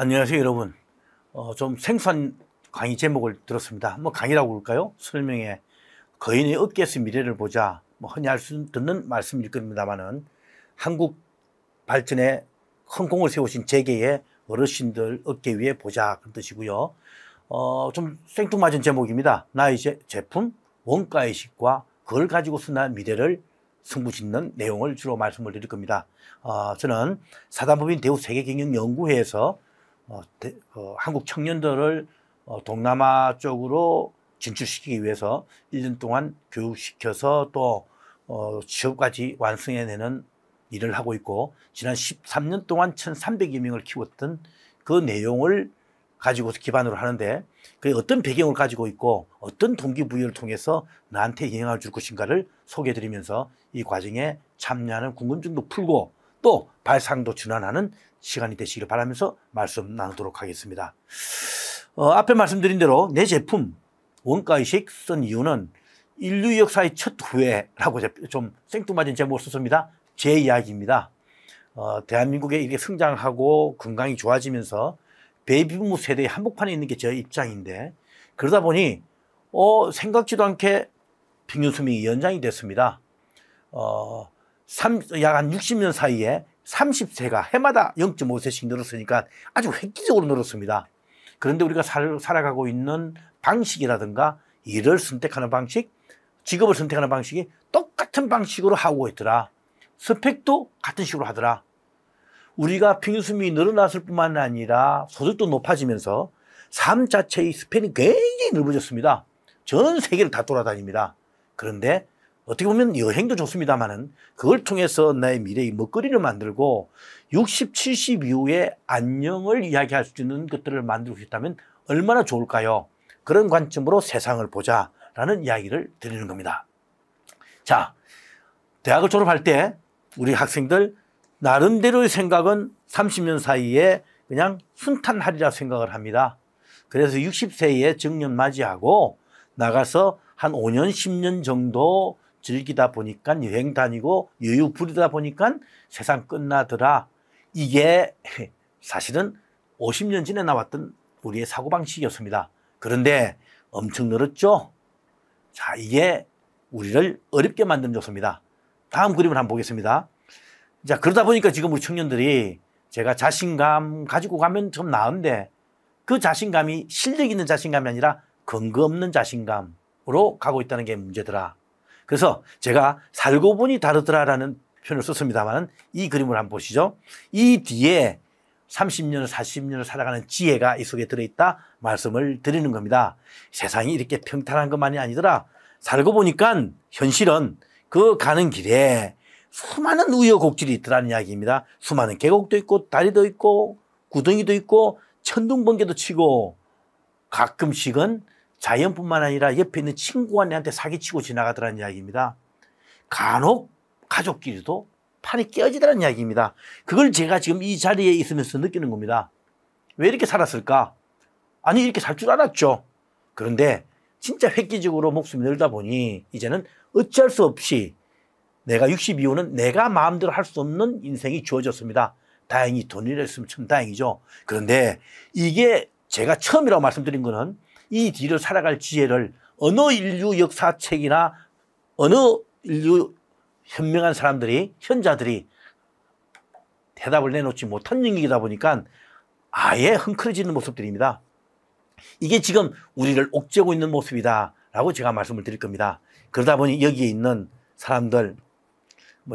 안녕하세요, 여러분. 좀 생소한 강의 제목을 들었습니다. 뭐 강의라고 그럴까요? 설명에 거인의 업계에서 미래를 보자. 뭐 흔히 듣는 말씀일 겁니다만은 한국 발전에 큰 공을 세우신 재계의 어르신들 업계 위에 보자 그런 뜻이고요. 좀 생뚱맞은 제목입니다. 나의 제품 원가의식과 그걸 가지고서 나 미래를 승부짓는 내용을 주로 말씀을 드릴 겁니다. 저는 사단법인 대우세계경영연구회에서 한국 청년들을 동남아 쪽으로 진출시키기 위해서 1년 동안 교육시켜서 또 취업까지 완성해내는 일을 하고 있고, 지난 13년 동안 1,300여 명을 키웠던 그 내용을 가지고서 기반으로 하는데, 그게 어떤 배경을 가지고 있고 어떤 동기부여를 통해서 나한테 영향을 줄 것인가를 소개해드리면서 이 과정에 참여하는 궁금증도 풀고 또 발상도 전환하는 시간이 되시길 바라면서 말씀 나누도록 하겠습니다. 앞에 말씀드린 대로 내 제품 원가의식 쓴 이유는 인류 역사의 첫 후회라고 좀 생뚱맞은 제목을 썼습니다. 제 이야기입니다. 대한민국에 이렇게 성장하고 건강이 좋아지면서 베이비부모 세대의 한복판에 있는 게 제 입장인데, 그러다 보니 생각지도 않게 평균 수명이 연장이 됐습니다. 약 한 60년 사이에 30세가 해마다 0.5세씩 늘었으니까 아주 획기적으로 늘었습니다. 그런데 우리가 살아가고 있는 방식이라든가 일을 선택하는 방식, 직업을 선택하는 방식이 똑같은 방식으로 하고 있더라. 스펙도 같은 식으로 하더라. 우리가 평균 수명이 늘어났을 뿐만 아니라 소득도 높아지면서 삶 자체의 스팬이 굉장히 넓어졌습니다. 전 세계를 다 돌아다닙니다. 그런데 어떻게 보면 여행도 좋습니다만은 그걸 통해서 나의 미래의 먹거리를 만들고 60, 70 이후에 안녕을 이야기할 수 있는 것들을 만들고 싶다면 얼마나 좋을까요? 그런 관점으로 세상을 보자라는 이야기를 드리는 겁니다. 자, 대학을 졸업할 때 우리 학생들 나름대로의 생각은 30년 사이에 그냥 순탄하리라 생각을 합니다. 그래서 60세에 정년 맞이하고 나가서 한 5년, 10년 정도 즐기다 보니까 여행 다니고 여유 부리다 보니까 세상 끝나더라. 이게 사실은 50년 전에 나왔던 우리의 사고방식이었습니다. 그런데 엄청 늘었죠? 자, 이게 우리를 어렵게 만든 요소입니다. 다음 그림을 한번 보겠습니다. 자, 그러다 보니까 지금 우리 청년들이 제가 자신감 가지고 가면 좀 나은데 그 자신감이 실력 있는 자신감이 아니라 근거 없는 자신감으로 가고 있다는 게 문제더라. 그래서 제가 살고 보니 다르더라라는 표현을 썼습니다만 이 그림을 한번 보시죠. 이 뒤에 30년을 40년을 살아가는 지혜가 이 속에 들어있다 말씀을 드리는 겁니다. 세상이 이렇게 평탄한 것만이 아니더라. 살고 보니까 현실은 그 가는 길에 수많은 우여곡절이 있더라는 이야기입니다. 수많은 계곡도 있고 다리도 있고 구덩이도 있고 천둥번개도 치고 가끔씩은 자연뿐만 아니라 옆에 있는 친구가 내한테 사기치고 지나가더라는 이야기입니다. 간혹 가족끼리도 판이 깨어지더라는 이야기입니다. 그걸 제가 지금 이 자리에 있으면서 느끼는 겁니다. 왜 이렇게 살았을까? 아니, 이렇게 살 줄 알았죠. 그런데 진짜 획기적으로 목숨이 늘다 보니 이제는 어쩔 수 없이 내가 60 이후는 내가 마음대로 할 수 없는 인생이 주어졌습니다. 다행히 돈이라 했으면 참 다행이죠. 그런데 이게 제가 처음이라고 말씀드린 거는 이 뒤를 살아갈 지혜를 어느 인류 역사책이나 어느 인류 현명한 사람들이, 현자들이 대답을 내놓지 못한 영역이다 보니까 아예 흥크러지는 모습들입니다. 이게 지금 우리를 옥죄고 있는 모습이다라고 제가 말씀을 드릴 겁니다. 그러다 보니 여기에 있는 사람들,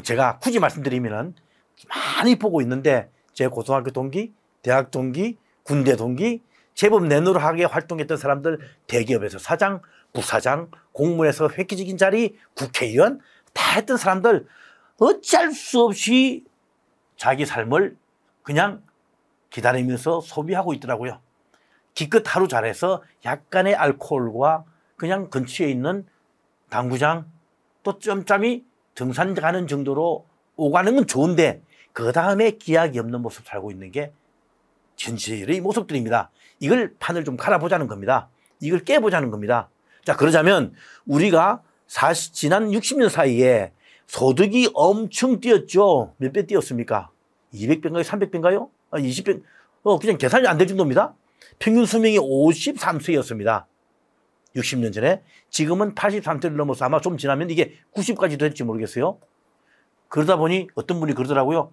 제가 굳이 말씀드리면은 많이 보고 있는데 제 고등학교 동기, 대학 동기, 군대 동기, 제법 내노르하게 활동했던 사람들, 대기업에서 사장, 부사장, 공무원에서 획기적인 자리, 국회의원 다 했던 사람들 어쩔 수 없이 자기 삶을 그냥 기다리면서 소비하고 있더라고요. 기껏 하루 잘해서 약간의 알코올과 그냥 근처에 있는 당구장 또 짬짬이 등산 가는 정도로 오가는 건 좋은데 그 다음에 기약이 없는 모습 살고 있는 게 현실의 모습들입니다. 이걸 판을 좀 갈아보자는 겁니다. 이걸 깨보자는 겁니다. 자, 그러자면 우리가 지난 60년 사이에 소득이 엄청 뛰었죠. 몇 배 뛰었습니까? 200배인가요? 300배인가요? 20배, 그냥 계산이 안 될 정도입니다. 평균 수명이 53세였습니다. 60년 전에. 지금은 83세를 넘어서 아마 좀 지나면 이게 90까지 될지 모르겠어요. 그러다 보니 어떤 분이 그러더라고요.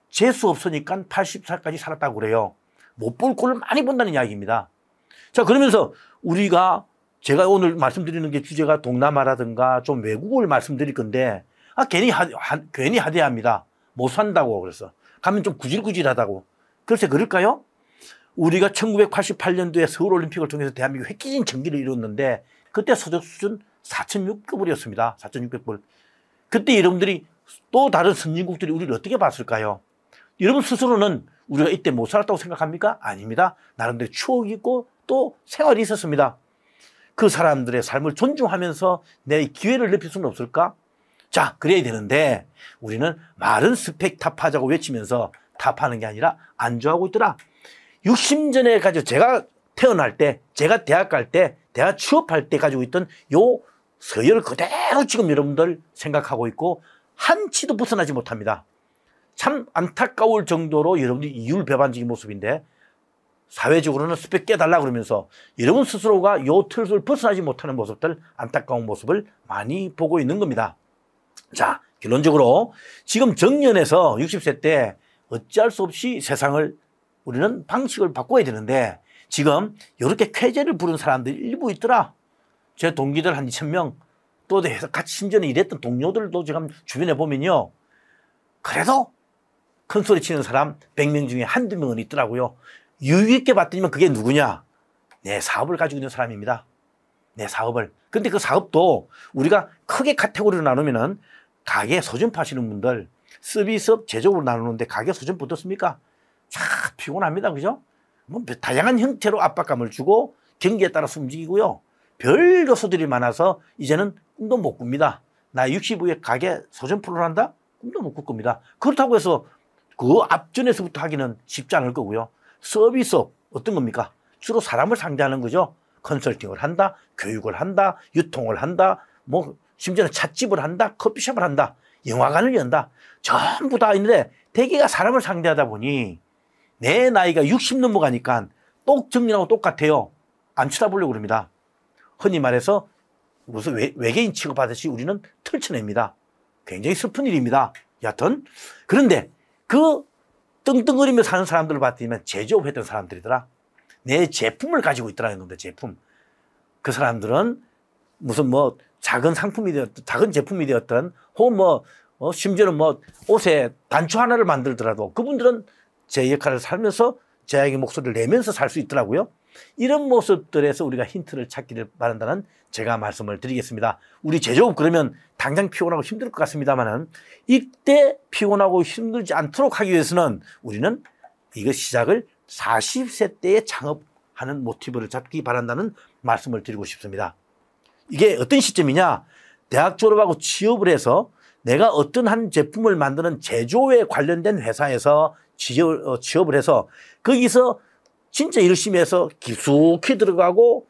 재수 없으니까 80살까지 살았다고 그래요. 못 볼 꼴을 많이 본다는 이야기입니다. 자, 그러면서 제가 오늘 말씀드리는 게 주제가 동남아라든가 좀 외국을 말씀드릴 건데, 괜히 하대합니다. 못 산다고 그래서. 가면 좀 구질구질하다고. 글쎄, 그럴까요? 우리가 1988년도에 서울올림픽을 통해서 대한민국 획기적인 전기를 이뤘는데, 그때 소득 수준 4,600불이었습니다. 4,600불. 그때 여러분들이 또 다른 선진국들이 우리를 어떻게 봤을까요? 여러분 스스로는 우리가 이때 못 살았다고 생각합니까? 아닙니다. 나름대로 추억이 있고 또 생활이 있었습니다. 그 사람들의 삶을 존중하면서 내 기회를 높일 수는 없을까? 자, 그래야 되는데 우리는 말은 스펙 탑하자고 외치면서 탑하는 게 아니라 안주하고 있더라. 60년에 가지고 제가 태어날 때, 제가 대학 갈 때, 대학 취업할 때 가지고 있던 요 서열을 그대로 지금 여러분들 생각하고 있고 한치도 벗어나지 못합니다. 참 안타까울 정도로 여러분들이 이율배반적인 모습인데 사회적으로는 스펙 깨달라 그러면서 여러분 스스로가 요 틀을 벗어나지 못하는 모습들, 안타까운 모습을 많이 보고 있는 겁니다. 자, 결론적으로 지금 정년에서 60세 때 어찌할 수 없이 세상을 우리는 방식을 바꿔야 되는데 지금 이렇게 쾌재를 부른 사람들이 일부 있더라. 제 동기들 한 2,000명 또 같이 심지어는 일했던 동료들도 지금 주변에 보면요. 그래도 큰 소리 치는 사람 100명 중에 한두 명은 있더라고요. 유익있게 봤더니만 그게 누구냐? 내 사업을 가지고 있는 사람입니다. 내 사업을. 근데 그 사업도 우리가 크게 카테고리로 나누면은 가게 소점 파시는 분들, 서비스업 제조업으로 나누는데 가게 소점 어떻습니까? 참 피곤합니다. 그죠? 뭐 다양한 형태로 압박감을 주고 경기에 따라서 움직이고요. 별 요소들이 많아서 이제는 꿈도 못 꿉니다. 나 60후에 가게 소점 프로를 한다? 꿈도 못 꿀 겁니다. 그렇다고 해서 그 앞전에서부터 하기는 쉽지 않을 거고요. 서비스업 어떤 겁니까? 주로 사람을 상대하는 거죠. 컨설팅을 한다, 교육을 한다, 유통을 한다, 뭐 심지어는 찻집을 한다, 커피숍을 한다, 영화관을 연다. 전부 다 있는데 대개가 사람을 상대하다 보니 내 나이가 60 넘어가니까 정년하고 똑같아요. 안 쳐다보려고 그럽니다. 흔히 말해서 무슨 외계인 취급하듯이 우리는 털쳐냅니다. 굉장히 슬픈 일입니다. 여하튼 그런데 그 떵떵거리며 사는 사람들을 봤더니 제조업 했던 사람들이더라. 내 제품을 가지고 있더라는 겁니다. 제품. 그 사람들은 무슨 뭐 작은 상품이 되었든 작은 제품이 되었든 혹은 심지어는 옷에 단추 하나를 만들더라도 그분들은 제 역할을 살면서 제약의 목소리를 내면서 살 수 있더라고요. 이런 모습들에서 우리가 힌트를 찾기를 바란다는 제가 말씀을 드리겠습니다. 우리 제조업 그러면 당장 피곤하고 힘들 것 같습니다만은 이때 피곤하고 힘들지 않도록 하기 위해서는 우리는 이거 시작을 40세 때에 창업하는 모티브를 잡기 바란다는 말씀을 드리고 싶습니다. 이게 어떤 시점이냐? 대학 졸업하고 취업을 해서 내가 어떤 한 제품을 만드는 제조에 관련된 회사에서 취업을 해서 거기서 진짜 열심히 해서 깊숙이 들어가고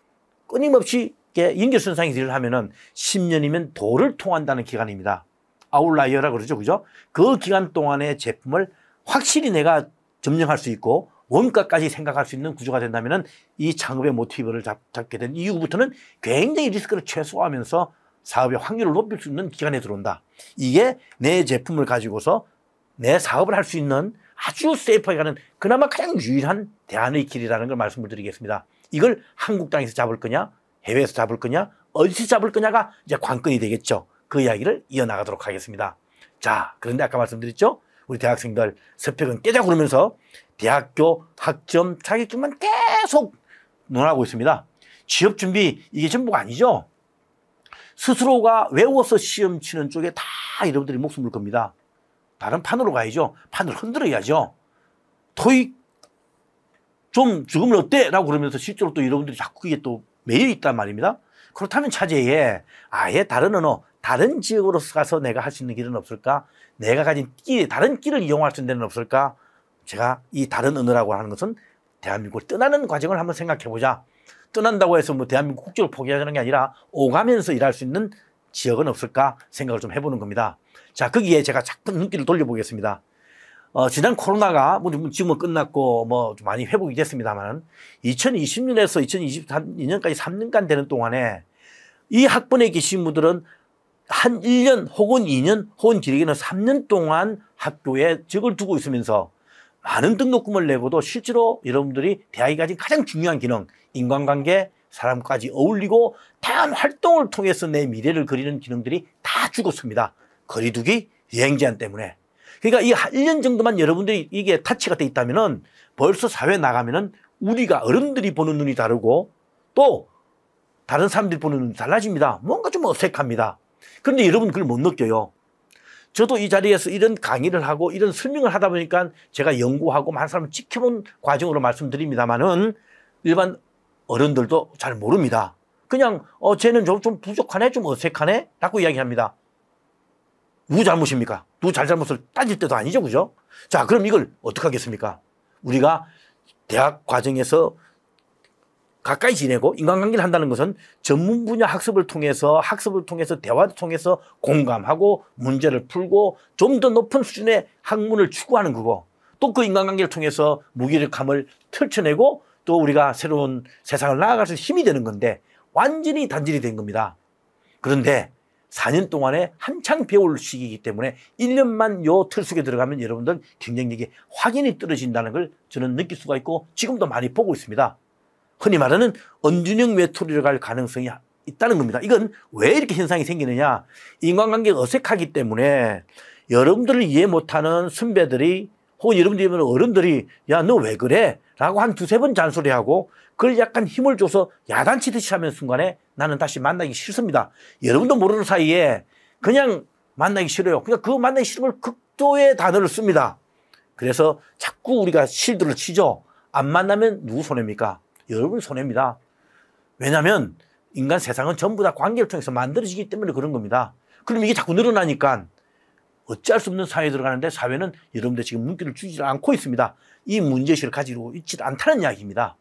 끊임없이 연결선상에서 일을 하면은 10년이면 도를 통한다는 기간입니다. 아웃라이어라고 그러죠. 그죠? 그 기간 동안의 제품을 확실히 내가 점령할 수 있고 원가까지 생각할 수 있는 구조가 된다면은 이 창업의 모티브를 잡게 된 이후부터는 굉장히 리스크를 최소화하면서 사업의 확률을 높일 수 있는 기간에 들어온다. 이게 내 제품을 가지고서 내 사업을 할 수 있는 아주 세이프하게 가는 그나마 가장 유일한 대안의 길이라는 걸 말씀을 드리겠습니다. 이걸 한국 땅에서 잡을 거냐, 해외에서 잡을 거냐, 어디서 잡을 거냐가 이제 관건이 되겠죠. 그 이야기를 이어나가도록 하겠습니다. 자, 그런데 아까 말씀드렸죠? 우리 대학생들 스펙은 깨자 그러면서 대학교 학점, 자격증만 계속 논하고 있습니다. 취업 준비 이게 전부가 아니죠. 스스로가 외워서 시험 치는 쪽에 다 여러분들이 목숨을 겁니다. 다른 판으로 가야죠. 판을 흔들어야죠. 토익 좀 죽으면 어때? 라고 그러면서 실제로 또 여러분들이 자꾸 그게 또 매여 있단 말입니다. 그렇다면 차제에 아예 다른 언어, 다른 지역으로 가서 내가 할 수 있는 길은 없을까? 내가 가진 다른 길을 이용할 수 있는 데는 없을까? 제가 이 다른 언어라고 하는 것은 대한민국을 떠나는 과정을 한번 생각해 보자. 떠난다고 해서 뭐 대한민국 국적을 포기하는 게 아니라 오가면서 일할 수 있는 지역은 없을까 생각을 좀 해보는 겁니다. 자, 거기에 제가 자꾸 눈길을 돌려보겠습니다. 지난 코로나가 뭐 지금은 끝났고 뭐 좀 많이 회복이 됐습니다만 2020년에서 2023년까지 3년간 되는 동안에 이 학번에 계신 분들은 한 1년 혹은 2년 혹은 길게는 3년 동안 학교에 적을 두고 있으면서 많은 등록금을 내고도 실제로 여러분들이 대학이 가진 가장 중요한 기능, 인간관계, 사람까지 어울리고 다양한 활동을 통해서 내 미래를 그리는 기능들이 다 죽었습니다. 거리두기, 여행 제한 때문에. 그러니까 이 1년 정도만 여러분들이 이게 타치가 돼 있다면은 벌써 사회에 나가면은 우리가 어른들이 보는 눈이 다르고 또 다른 사람들이 보는 눈이 달라집니다. 뭔가 좀 어색합니다. 그런데 여러분 그걸 못 느껴요. 저도 이 자리에서 이런 강의를 하고 이런 설명을 하다 보니까 제가 연구하고 많은 사람을 지켜본 과정으로 말씀드립니다만은 일반 어른들도 잘 모릅니다. 그냥 쟤는 좀 부족하네, 좀 어색하네 라고 이야기합니다. 누구 잘못입니까? 누구 잘못을 따질 때도 아니죠, 그죠? 자, 그럼 이걸 어떻게 하겠습니까? 우리가 대학 과정에서 가까이 지내고 인간관계를 한다는 것은 전문 분야 학습을 통해서 대화를 통해서 공감하고 문제를 풀고 좀 더 높은 수준의 학문을 추구하는 거고 또 그 인간관계를 통해서 무기력함을 펼쳐내고 또 우리가 새로운 세상을 나아갈 수 있는 힘이 되는 건데 완전히 단절이 된 겁니다. 그런데 4년 동안에 한창 배울 시기이기 때문에 1년만 요 틀 속에 들어가면 여러분들 경쟁력이 확연히 떨어진다는 걸 저는 느낄 수가 있고 지금도 많이 보고 있습니다. 흔히 말하는 언준형 외톨이로 갈 가능성이 있다는 겁니다. 이건 왜 이렇게 현상이 생기느냐. 인간관계가 어색하기 때문에 여러분들을 이해 못하는 선배들이 혹은 여러분들이 보면 어른들이 야, 너 왜 그래? 라고 한 두세 번 잔소리하고 그걸 약간 힘을 줘서 야단치듯이 하는 순간에 나는 다시 만나기 싫습니다. 여러분도 모르는 사이에 그냥 만나기 싫어요. 그러니까 그 만나기 싫은 걸 극도의 단어를 씁니다. 그래서 자꾸 우리가 실드를 치죠. 안 만나면 누구 손해입니까? 여러분 손해입니다. 왜냐하면 인간 세상은 전부 다 관계를 통해서 만들어지기 때문에 그런 겁니다. 그럼 이게 자꾸 늘어나니까 어찌할 수 없는 사회에 들어가는데 사회는 여러분들 지금 눈길을 주지 않고 있습니다. 이 문제의식을 가지고 있지 않다는 이야기입니다.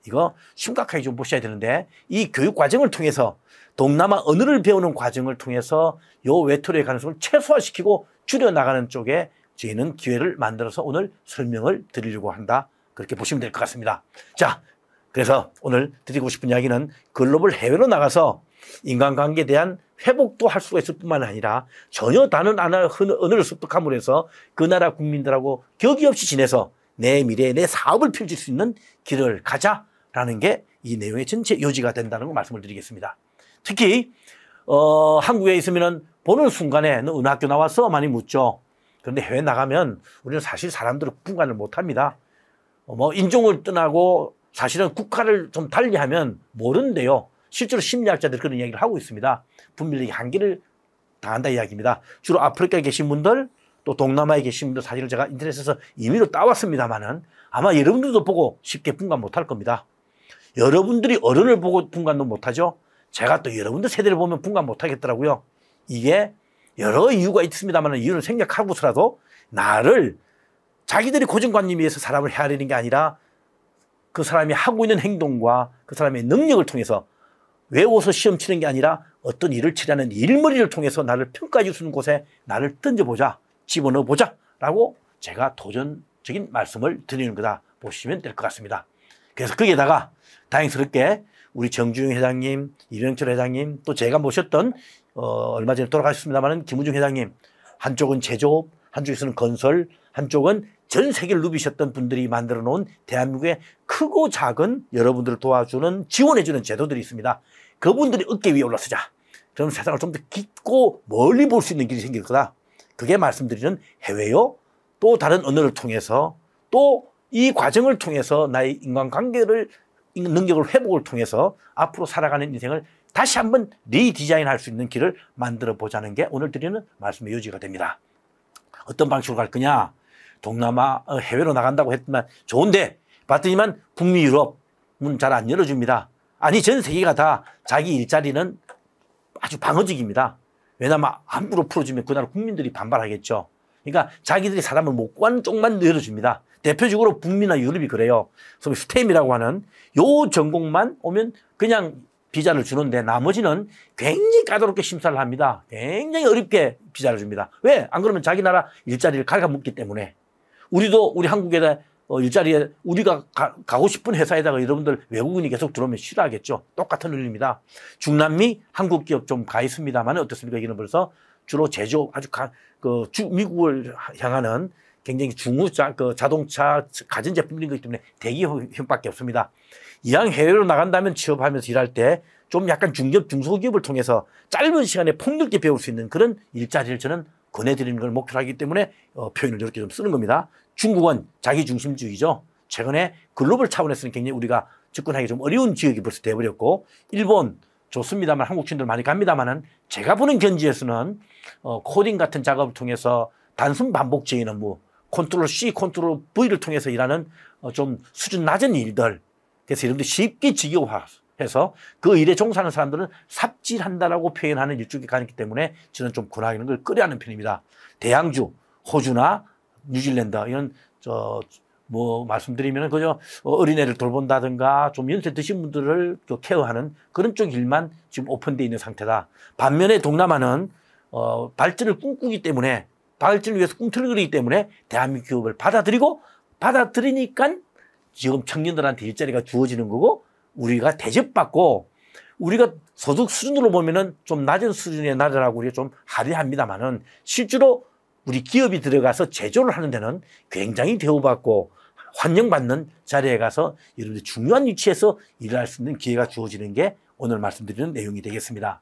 이거 심각하게 좀 보셔야 되는데 이 교육 과정을 통해서 동남아 언어를 배우는 과정을 통해서 요 외톨이의 가능성을 최소화시키고 줄여나가는 쪽에 저희는 기회를 만들어서 오늘 설명을 드리려고 한다. 그렇게 보시면 될 것 같습니다. 자, 그래서 오늘 드리고 싶은 이야기는 글로벌 해외로 나가서 인간관계에 대한 회복도 할 수가 있을 뿐만 아니라 전혀 다른 언어를 습득함으로 해서 그 나라 국민들하고 격이 없이 지내서 내 미래에 내 사업을 펼칠 수 있는 길을 가자라는 게 이 내용의 전체 요지가 된다는 걸 말씀을 드리겠습니다. 특히 한국에 있으면 보는 순간에 너 어느 학교 나왔어? 많이 묻죠. 그런데 해외 나가면 우리는 사실 사람들을 분간을 못합니다. 인종을 떠나고 사실은 국가를 좀 달리하면 모른대요. 실제로 심리학자들이 그런 이야기를 하고 있습니다. 분별력이 한계를 당한다 이야기입니다. 주로 아프리카에 계신 분들 또 동남아에 계신 분들 사실은 제가 인터넷에서 임의로 따왔습니다만은 아마 여러분들도 보고 쉽게 분간 못할 겁니다. 여러분들이 어른을 보고 분간도 못하죠. 제가 또 여러분들 세대를 보면 분간 못하겠더라고요. 이게 여러 이유가 있습니다만 이유를 생각하고서라도 나를 자기들이 고정관념에 의해서 사람을 헤아리는 게 아니라 그 사람이 하고 있는 행동과 그 사람의 능력을 통해서 외워서 시험 치는 게 아니라 어떤 일을 치려는 일머리를 통해서 나를 평가해 주는 곳에 나를 던져보자, 집어넣어보자 라고 제가 도전적인 말씀을 드리는 거다 보시면 될 것 같습니다. 그래서 거기에다가 다행스럽게 우리 정주영 회장님, 이병철 회장님 또 제가 모셨던 얼마 전에 돌아가셨습니다만 김우중 회장님 한쪽은 제조업, 한쪽에서는 건설, 한쪽은 전 세계를 누비셨던 분들이 만들어 놓은 대한민국의 크고 작은 여러분들을 도와주는 지원해 주는 제도들이 있습니다. 그분들이 어깨 위에 올라서자. 그럼 세상을 좀 더 깊고 멀리 볼 수 있는 길이 생길 거다. 그게 말씀드리는 해외요. 또 다른 언어를 통해서 또 이 과정을 통해서 나의 인간관계를 능력을 회복을 통해서 앞으로 살아가는 인생을 다시 한번 리디자인할 수 있는 길을 만들어 보자는 게 오늘 드리는 말씀의 요지가 됩니다. 어떤 방식으로 갈 거냐? 동남아 해외로 나간다고 했지만 좋은데 봤더니만 북미 유럽 문 잘 안 열어줍니다. 아니 전 세계가 다 자기 일자리는 아주 방어적입니다. 왜냐하면 함부로 풀어주면 그 나라 국민들이 반발하겠죠. 그러니까 자기들이 사람을 못 구하는 쪽만 열어줍니다. 대표적으로 북미나 유럽이 그래요. 소위 스템이라고 하는 요 전공만 오면 그냥 비자를 주는데 나머지는 굉장히 까다롭게 심사를 합니다. 굉장히 어렵게 비자를 줍니다. 왜? 안 그러면 자기 나라 일자리를 갉아먹기 때문에. 우리도 우리 한국에 일자리에 우리가 가고 싶은 회사에다가 여러분들 외국인이 계속 들어오면 싫어하겠죠. 똑같은 논리입니다. 중남미 한국 기업 좀 가 있습니다만 어떻습니까? 이거는 벌써 주로 제조업 아주 미국을 향하는 굉장히 자동차 가전제품이기 때문에 대기업밖에 없습니다. 이왕 해외로 나간다면 취업하면서 일할 때 좀 약간 중기업, 중소기업을 통해서 짧은 시간에 폭넓게 배울 수 있는 그런 일자리를 저는 권해드리는 걸 목표로 하기 때문에 표현을 이렇게 좀 쓰는 겁니다. 중국은 자기중심주의죠. 최근에 글로벌 차원에서는 굉장히 우리가 접근하기 좀 어려운 지역이 벌써 돼버렸고, 일본 좋습니다만 한국 친구들 많이 갑니다만은 제가 보는 견지에서는 코딩 같은 작업을 통해서 단순 반복적인 업무, 컨트롤 C, 컨트롤 V를 통해서 일하는 좀 수준 낮은 일들, 그래서 여러분들 쉽게 직역화해서 그 일에 종사하는 사람들은 삽질한다라고 표현하는 일종의 가능이기 때문에 저는 좀 권하는 걸 꺼려하는 편입니다. 대양주, 호주나 뉴질랜드 이런 말씀드리면 그저 어린애를 돌본다든가 좀 연세 드신 분들을 케어하는 그런 쪽 일만 지금 오픈되어 있는 상태다. 반면에 동남아는 발전을 꿈꾸기 때문에 발전을 위해서 꿈틀거리기 때문에 대한민국 기업을 받아들이니까 지금 청년들한테 일자리가 주어지는 거고 우리가 대접받고 우리가 소득 수준으로 보면은 좀 낮은 수준의 나라라고 우리가 좀 하려합니다만은 실제로 우리 기업이 들어가서 제조를 하는 데는 굉장히 대우받고 환영받는 자리에 가서 여러분들 중요한 위치에서 일을 할 수 있는 기회가 주어지는 게 오늘 말씀드리는 내용이 되겠습니다.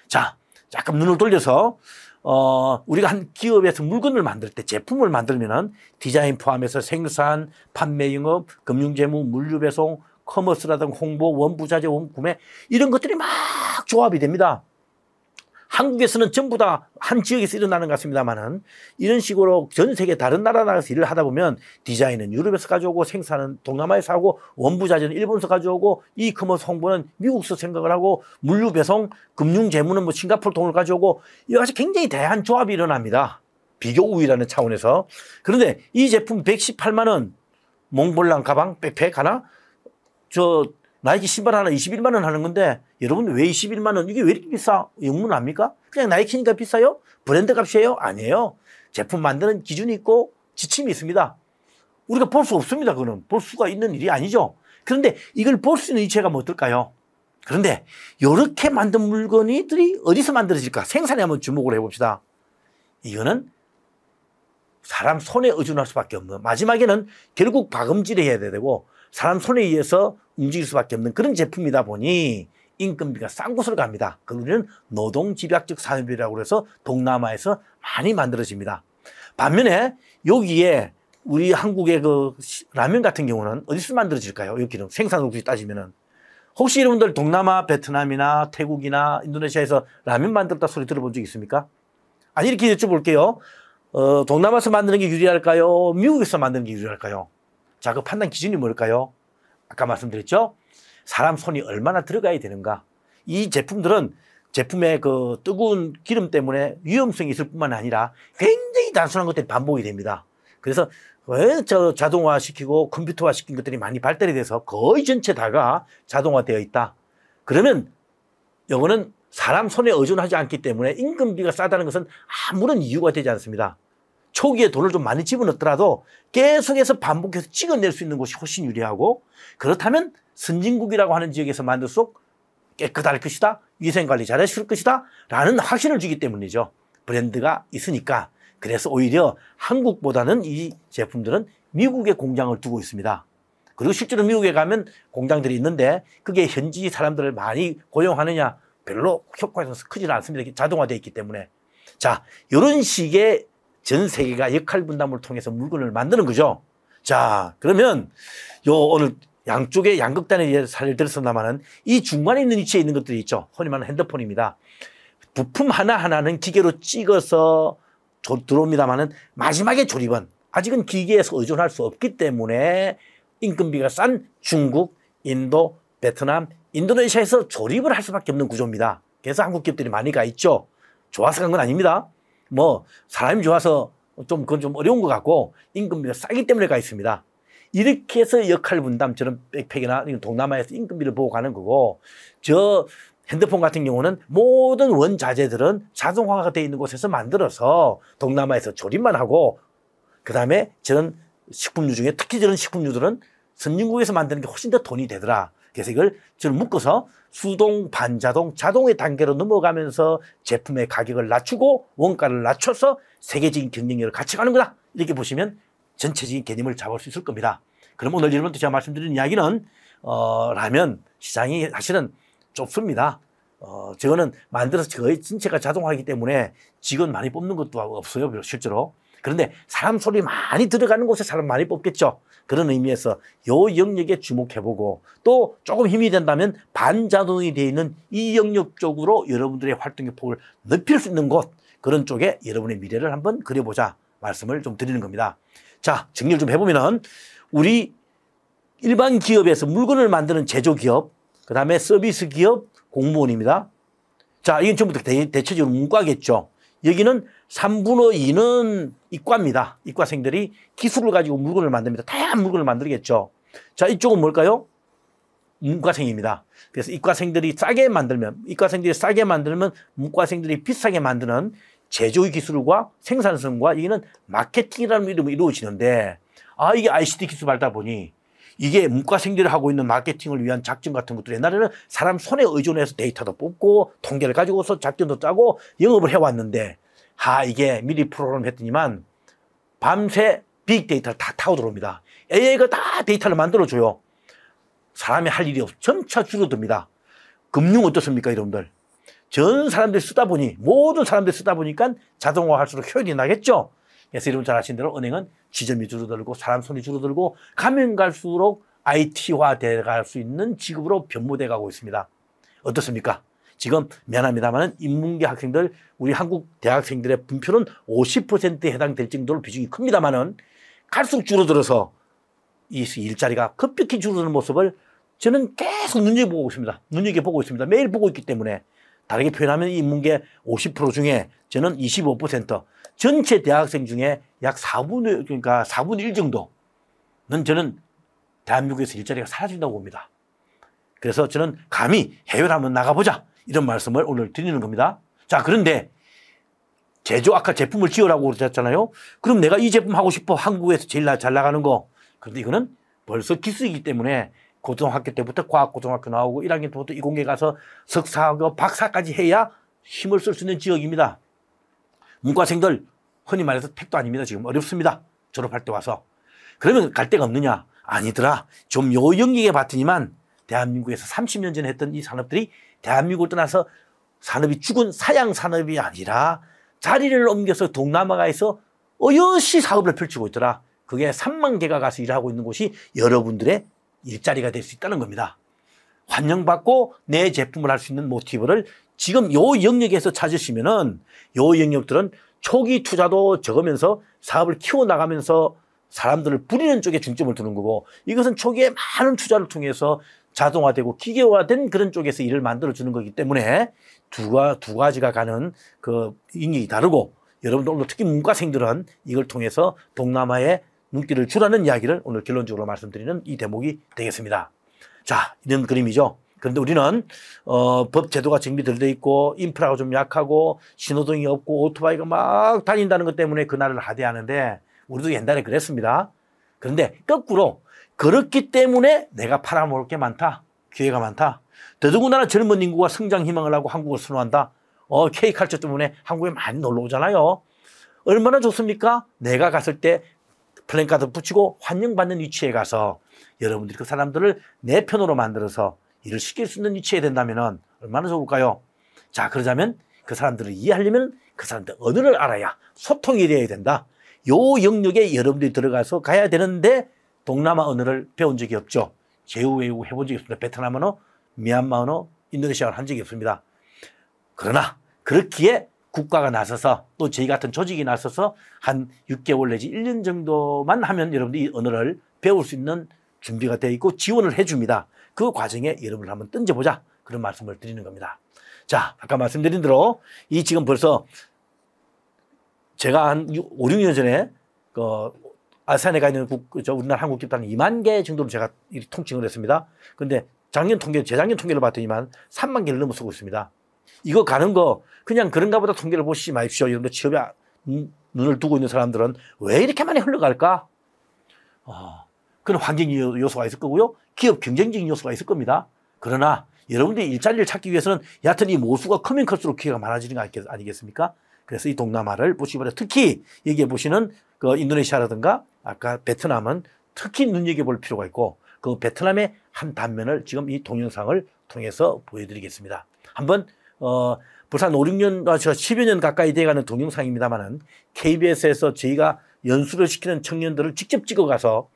자, 약간 눈을 돌려서 우리가 한 기업에서 물건을 만들 때 제품을 만들면은 디자인 포함해서 생산, 판매 영업, 금융재무, 물류배송, 커머스라든가 홍보, 원부자재, 원구매 이런 것들이 막 조합이 됩니다. 한국에서는 전부 다 한 지역에서 일어나는 것 같습니다만은 이런 식으로 전 세계 다른 나라 나가서 일을 하다 보면 디자인은 유럽에서 가져오고 생산은 동남아에서 하고 원부자재는 일본에서 가져오고 이커머스 홍보는 미국에서 생각을 하고 물류 배송, 금융 재무는 뭐 싱가포르 돈을 가져오고 이와 같이 굉장히 다양한 조합이 일어납니다. 비교 우위라는 차원에서. 그런데 이 제품 118만 원 몽블랑 가방, 백팩 하나 나이키 신발 하나 21만 원 하는 건데 여러분 왜 21만 원? 이게 왜 이렇게 비싸? 영문 압니까? 그냥 나이키니까 비싸요? 브랜드 값이에요? 아니에요. 제품 만드는 기준이 있고 지침이 있습니다. 우리가 볼 수 없습니다. 그거는 볼 수가 있는 일이 아니죠. 그런데 이걸 볼 수 있는 이체가 뭐 어떨까요? 그런데 이렇게 만든 물건들이 어디서 만들어질까? 생산에 한번 주목을 해봅시다. 이거는 사람 손에 의존할 수밖에 없는, 마지막에는 결국 박음질을 해야 되고 사람 손에 의해서 움직일 수밖에 없는 그런 제품이다 보니 인건비가 싼 곳으로 갑니다. 그리고 노동집약적 산업이라고 해서 동남아에서 많이 만들어집니다. 반면에 여기에 우리 한국의 그 라면 같은 경우는 어디서 만들어질까요? 여기는 생산으로 따지면은 혹시 여러분들 동남아 베트남이나 태국이나 인도네시아에서 라면 만들었다 소리 들어본 적 있습니까? 아니 이렇게 여쭤볼게요. 동남아에서 만드는 게 유리할까요? 미국에서 만드는 게 유리할까요? 자, 그 판단 기준이 뭘까요? 아까 말씀드렸죠? 사람 손이 얼마나 들어가야 되는가. 이 제품들은 제품의 그 뜨거운 기름 때문에 위험성이 있을 뿐만 아니라 굉장히 단순한 것들이 반복이 됩니다. 그래서 왜 자동화 시키고 컴퓨터화 시킨 것들이 많이 발달이 돼서 거의 전체 다가 자동화되어 있다. 그러면 이거는 사람 손에 의존하지 않기 때문에 인건비가 싸다는 것은 아무런 이유가 되지 않습니다. 초기에 돈을 좀 많이 집어넣더라도 계속해서 반복해서 찍어낼 수 있는 곳이 훨씬 유리하고, 그렇다면 선진국이라고 하는 지역에서 만들수록 깨끗할 것이다, 위생관리 잘했을 것이다 라는 확신을 주기 때문이죠. 브랜드가 있으니까. 그래서 오히려 한국보다는 이 제품들은 미국에 공장을 두고 있습니다. 그리고 실제로 미국에 가면 공장들이 있는데 그게 현지 사람들을 많이 고용하느냐, 별로 효과가 크지는 않습니다. 자동화되어 있기 때문에. 자, 이런 식의 전 세계가 역할 분담을 통해서 물건을 만드는 거죠. 자, 그러면 오늘 양쪽에 양극단의 사례를 들었습니다만은 이 중간에 있는 위치에 있는 것들이 있죠. 흔히 말하는 핸드폰입니다. 부품 하나하나는 기계로 찍어서 들어옵니다만은 마지막에 조립은 아직은 기계에서 의존할 수 없기 때문에 인건비가 싼 중국, 인도, 베트남, 인도네시아에서 조립을 할 수밖에 없는 구조입니다. 그래서 한국 기업들이 많이 가 있죠. 좋아서 간 건 아닙니다. 뭐 사람이 좋아서 그건 좀 어려운 것 같고 임금비가 싸기 때문에 가 있습니다. 이렇게 해서 역할 분담처럼 백팩이나 동남아에서 임금비를 보고 가는 거고, 저 핸드폰 같은 경우는 모든 원자재들은 자동화가 되어 있는 곳에서 만들어서 동남아에서 조립만 하고, 그 다음에 저는 식품류 중에 특히 저런 식품류들은 선진국에서 만드는 게 훨씬 더 돈이 되더라. 그래서 이걸 저는 묶어서 수동, 반자동, 자동의 단계로 넘어가면서 제품의 가격을 낮추고 원가를 낮춰서 세계적인 경쟁력을 같이 가는 거다. 이렇게 보시면 전체적인 개념을 잡을 수 있을 겁니다. 그럼 오늘 여러분한테 제가 말씀드린 이야기는 라면 시장이 사실은 좁습니다. 저거는 만들어서 거의 전체가 자동화이기 때문에 직원 많이 뽑는 것도 없어요, 실제로. 그런데 사람 손이 많이 들어가는 곳에 사람 많이 뽑겠죠. 그런 의미에서 요 영역에 주목해보고 또 조금 힘이 된다면 반자동이 되어 있는 이 영역 쪽으로 여러분들의 활동의 폭을 넓힐 수 있는 곳, 그런 쪽에 여러분의 미래를 한번 그려보자 말씀을 좀 드리는 겁니다. 자, 정리를 좀 해보면은 우리 일반 기업에서 물건을 만드는 제조기업, 그 다음에 서비스 기업, 공무원입니다. 자, 이건 전부 다 대체적으로 문과겠죠. 여기는 3분의 2는 이과입니다. 이과생들이 기술을 가지고 물건을 만듭니다. 다양한 물건을 만들겠죠. 자, 이쪽은 뭘까요? 문과생입니다. 그래서 이과생들이 싸게 만들면 문과생들이 비싸게 만드는 제조의 기술과 생산성과 여기는 마케팅이라는 이름으로 이루어지는데, 이게 ICT 기술 발달 보니 이게 문과생들이 하고 있는 마케팅을 위한 작전 같은 것들 옛날에는 사람 손에 의존해서 데이터도 뽑고 통계를 가지고서 작전도 짜고 영업을 해왔는데 이게 미리 프로그램 했더니만 밤새 빅데이터를 다 타고 들어옵니다. AI가 다 데이터를 만들어줘요. 사람이 할 일이 점차 줄어듭니다. 금융 어떻습니까, 여러분들? 모든 사람들이 쓰다 보니까 자동화할수록 효율이 나겠죠. 그래서 여러분 잘 아시는 대로 은행은 지점이 줄어들고 사람 손이 줄어들고 가면 갈수록 IT화 돼갈 수 있는 직업으로 변모돼 가고 있습니다. 어떻습니까? 지금 미안합니다만 인문계 학생들, 우리 한국 대학생들의 분표는 50%에 해당될 정도로 비중이 큽니다만은 갈수록 줄어들어서 이 일자리가 급격히 줄어드는 모습을 저는 계속 눈여겨보고 있습니다. 매일 보고 있기 때문에 다르게 표현하면 인문계 50% 중에 저는 25% 전체 대학생 중에 약 4분의 1 정도는 저는 대한민국에서 일자리가 사라진다고 봅니다. 그래서 저는 감히 해외를 한번 나가보자 이런 말씀을 오늘 드리는 겁니다. 자, 그런데 아까 제품을 지으라고 그러셨잖아요. 그럼 내가 이 제품 하고 싶어. 한국에서 제일 잘 나가는 거. 그런데 이거는 벌써 기술이기 때문에 고등학교 때부터 과학고등학교 나오고 1학년 때부터 이공계 가서 석사하고 박사까지 해야 힘을 쓸 수 있는 지역입니다. 문과생들 흔히 말해서 택도 아닙니다. 지금 어렵습니다. 졸업할 때 와서. 그러면 갈 데가 없느냐? 아니더라. 좀 요 영역에 봤더니만 대한민국에서 30년 전에 했던 이 산업들이 대한민국을 떠나서 산업이 죽은 사양 산업이 아니라 자리를 옮겨서 동남아가에서 어여시 사업을 펼치고 있더라. 그게 3만 개가 가서 일하고 있는 곳이 여러분들의 일자리가 될 수 있다는 겁니다. 환영받고 내 제품을 할 수 있는 모티브를 지금 요 영역에서 찾으시면은 요 영역들은 초기 투자도 적으면서 사업을 키워나가면서 사람들을 부리는 쪽에 중점을 두는 거고, 이것은 초기에 많은 투자를 통해서 자동화되고 기계화된 그런 쪽에서 일을 만들어주는 거기 때문에 두 가지가 가는 그 영역이 다르고, 여러분들 오늘 특히 문과생들은 이걸 통해서 동남아에 눈길을 주라는 이야기를 오늘 결론적으로 말씀드리는 이 대목이 되겠습니다. 자, 이런 그림이죠. 그런데 우리는 법 제도가 정비들 돼 있고 인프라가 좀 약하고 신호등이 없고 오토바이가 막 다닌다는 것 때문에 그날을 하대하는데, 우리도 옛날에 그랬습니다. 그런데 거꾸로 그렇기 때문에 내가 팔아먹을 게 많다. 기회가 많다. 더더군다나 젊은 인구가 성장 희망을 하고 한국을 선호한다. K컬처 때문에 한국에 많이 놀러 오잖아요. 얼마나 좋습니까? 내가 갔을 때 플랜카드 붙이고 환영받는 위치에 가서 여러분들이 그 사람들을 내 편으로 만들어서 일을 시킬 수 있는 위치에 된다면 얼마나 좋을까요? 자, 그러자면 그 사람들을 이해하려면 그 사람들 언어를 알아야 소통이 되어야 된다. 요 영역에 여러분들이 들어가서 가야 되는데 동남아 언어를 배운 적이 없죠. 제후외국 해본 적이 없습니다. 베트남 언어, 미얀마 언어, 인도네시아를 한 적이 없습니다. 그러나 그렇기에 국가가 나서서 또 저희 같은 조직이 나서서 한 6개월 내지 1년 정도만 하면 여러분들이 이 언어를 배울 수 있는 준비가 되어 있고 지원을 해줍니다. 그 과정에 여러분을 한번 던져보자. 그런 말씀을 드리는 겁니다. 자, 아까 말씀드린 대로 이 지금 벌써 제가 한 5, 6년 전에 아세안에 가 있는 우리나라 한국 기업단 2만 개 정도로 제가 통칭을 했습니다. 그런데 재작년 통계를 봤더니만 3만 개를 넘어서고 있습니다. 이거 가는 거 그냥 그런가 보다 통계를 보시지 마십시오. 여러분들 취업에 눈을 두고 있는 사람들은 왜 이렇게 많이 흘러갈까? 그런 환경 요소가 있을 거고요. 기업 경쟁적인 요소가 있을 겁니다. 그러나 여러분들이 일자리를 찾기 위해서는 여하튼 이 모수가 크면 클수록 기회가 많아지는 거 아니겠습니까? 그래서 이 동남아를 보시기 바랍니다. 특히 여기에 보시는 그 인도네시아라든가 아까 베트남은 특히 눈여겨볼 필요가 있고 그 베트남의 한 단면을 지금 이 동영상을 통해서 보여드리겠습니다. 한번 벌써 한 5, 6년, 10여 년 가까이 돼가는 동영상입니다만은 KBS에서 저희가 연수를 시키는 청년들을 직접 찍어가서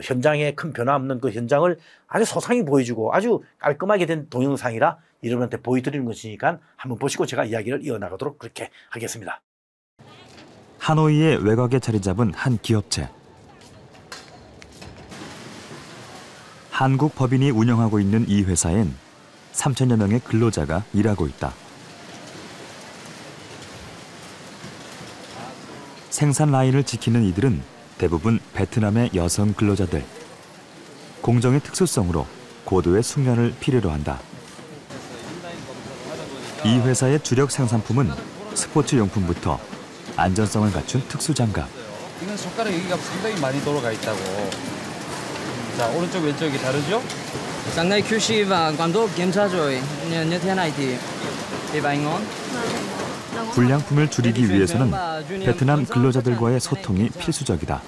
현장에 큰 변화 없는 그 현장을 아주 소상히 보여주고 아주 깔끔하게 된 동영상이라 여러분한테 보여드리는 것이니까 한번 보시고 제가 이야기를 이어나가도록 그렇게 하겠습니다. 하노이의 외곽에 자리 잡은 한 기업체. 한국 법인이 운영하고 있는 이 회사엔 3천여 명의 근로자가 일하고 있다. 생산 라인을 지키는 이들은 대부분 베트남의 여성 근로자들. 공정의 특수성으로 고도의 숙련을 필요로 한다. 이 회사의 주력 생산품은 스포츠 용품부터 안전성을 갖춘 특수 장갑. 이건 손가락 여기가 상당히 많이 돌아가 있다고. 자, 오른쪽 왼쪽이 다르죠? 상당히 QC와 감독 kiểm tra rồi. Như thế này thì bạn ngon. 불량품을 줄이기 위해서는 베트남 근로자들과의 소통이 필수적이다.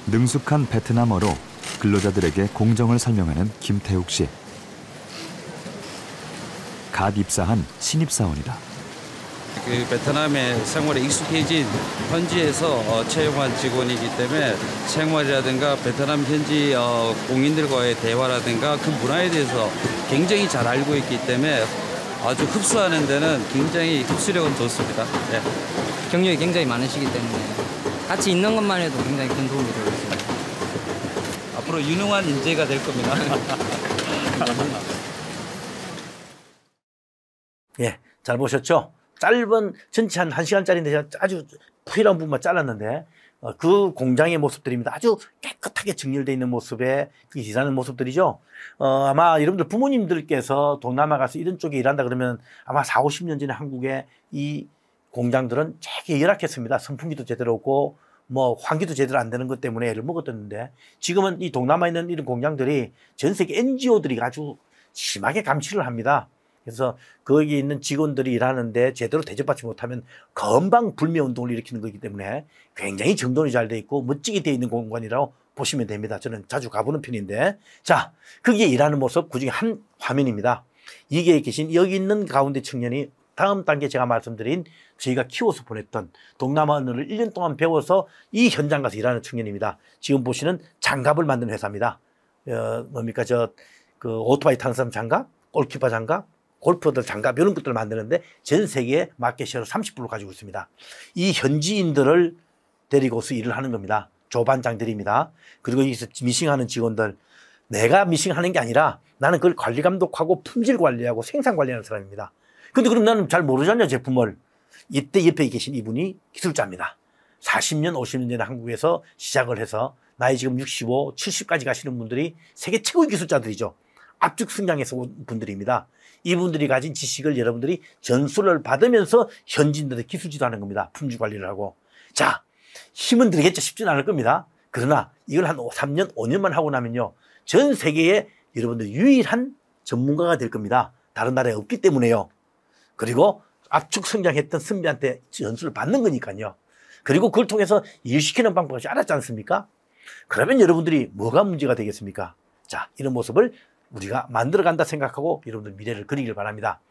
능숙한 베트남어로 근로자들에게 공정을 설명하는 김태욱 씨. 갓 입사한 신입사원이다. 그 베트남의 생활에 익숙해진 현지에서 채용한 직원이기 때문에 생활이라든가 베트남 현지 공인들과의 대화라든가 그 문화에 대해서 굉장히 잘 알고 있기 때문에 아주 흡수하는 데는 굉장히 흡수력은 좋습니다. 네. 경력이 굉장히 많으시기 때문에 같이 있는 것만 해도 굉장히 큰 도움이 되고 있습니다. 앞으로 유능한 인재가 될 겁니다. 예, 잘 보셨죠? 짧은 전체 한 1시간짜리인데 아주 필요한 부분만 잘랐는데 그 공장의 모습들입니다. 아주 깨끗하게 정렬되어 있는 모습에 그 일하는 모습들이죠. 아마 여러분들 부모님들께서 동남아 가서 이런 쪽에 일한다 그러면 아마 4, 50년 전에 한국의 이 공장들은 되게 열악했습니다. 선풍기도 제대로 없고 뭐 환기도 제대로 안 되는 것 때문에 애를 먹었었는데 지금은 이 동남아에 있는 이런 공장들이 전 세계 NGO들이 아주 심하게 감시를 합니다. 그래서 거기 있는 직원들이 일하는데 제대로 대접받지 못하면 금방 불매운동을 일으키는 거기 때문에 굉장히 정돈이 잘 돼 있고 멋지게 되어 있는 공간이라고 보시면 됩니다. 저는 자주 가보는 편인데 자, 거기에 일하는 모습 그중에 한 화면입니다. 이게 계신 여기 있는 가운데 청년이 다음 단계 제가 말씀드린 저희가 키워서 보냈던 동남아 언어를 1년 동안 배워서 이 현장 가서 일하는 청년입니다. 지금 보시는 장갑을 만드는 회사입니다. 뭡니까 그 오토바이 타는 사람 장갑, 골키퍼 장갑, 골퍼들 장갑 이런 것들을 만드는데 전 세계에 마켓쉐어를 30%를 가지고 있습니다. 이 현지인들을 데리고서 일을 하는 겁니다. 조반장들입니다. 그리고 여기서 미싱하는 직원들. 내가 미싱하는 게 아니라 나는 그걸 관리 감독하고 품질 관리하고 생산 관리하는 사람입니다. 근데 그럼 나는 잘 모르잖냐 제품을. 이때 옆에 계신 이분이 기술자입니다. 40년 50년 전에 한국에서 시작을 해서 나이 지금 65, 70까지 가시는 분들이 세계 최고의 기술자들이죠. 압축 성장에서 온 분들입니다. 이분들이 가진 지식을 여러분들이 전수를 받으면서 현지인들의 기술 지도하는 겁니다. 품질 관리를 하고. 자, 힘은 들겠죠. 쉽지는 않을 겁니다. 그러나 이걸 한 3년, 5년만 하고 나면요. 전 세계에 여러분들 유일한 전문가가 될 겁니다. 다른 나라에 없기 때문에요. 그리고 압축 성장했던 선배한테 전수를 받는 거니까요. 그리고 그걸 통해서 일시키는 방법을 알았지 않습니까? 그러면 여러분들이 뭐가 문제가 되겠습니까? 자, 이런 모습을 우리가 만들어간다 생각하고 여러분들 미래를 그리길 바랍니다.